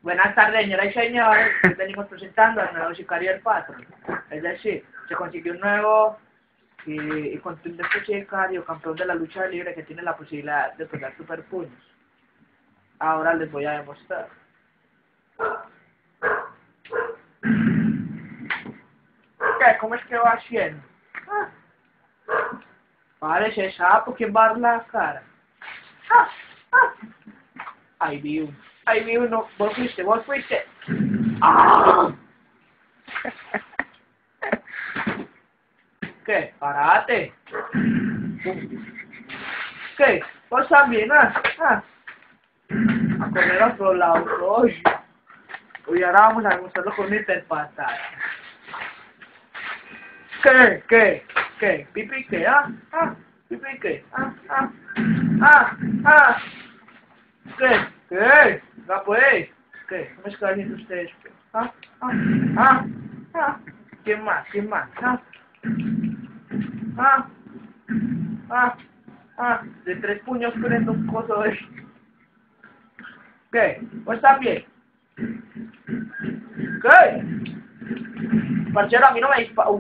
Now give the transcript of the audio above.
Buenas tardes, señoras y señores. Hoy venimos presentando al nuevo sicario del patrón. Es decir, se consiguió un nuevo y contundente sicario, campeón de la lucha libre, que tiene la posibilidad de pegar superpuños. Ahora les voy a demostrar. ¿Qué? ¿Cómo es que va haciendo? Parece sapo, ¿quién va a dar la cara? Ahí vi uno, vos fuiste. ¡Ah! ¿Qué? Parate. ¿Qué? Vos también, a comer a otro lado, hoy. Hoy ahora vamos a demostrarlo con mi hiperpatada. ¿Qué? ¿Pipi qué? ¿Pipi qué? ¿Qué? ¿La pues? ¿Qué? ¿Cómo es que haciendo ustedes? ¿Quién más? De 3 puños prendo un coso de... ¿Qué? ¿Vos también? ¿Qué? Parcero, a mí no me dispara.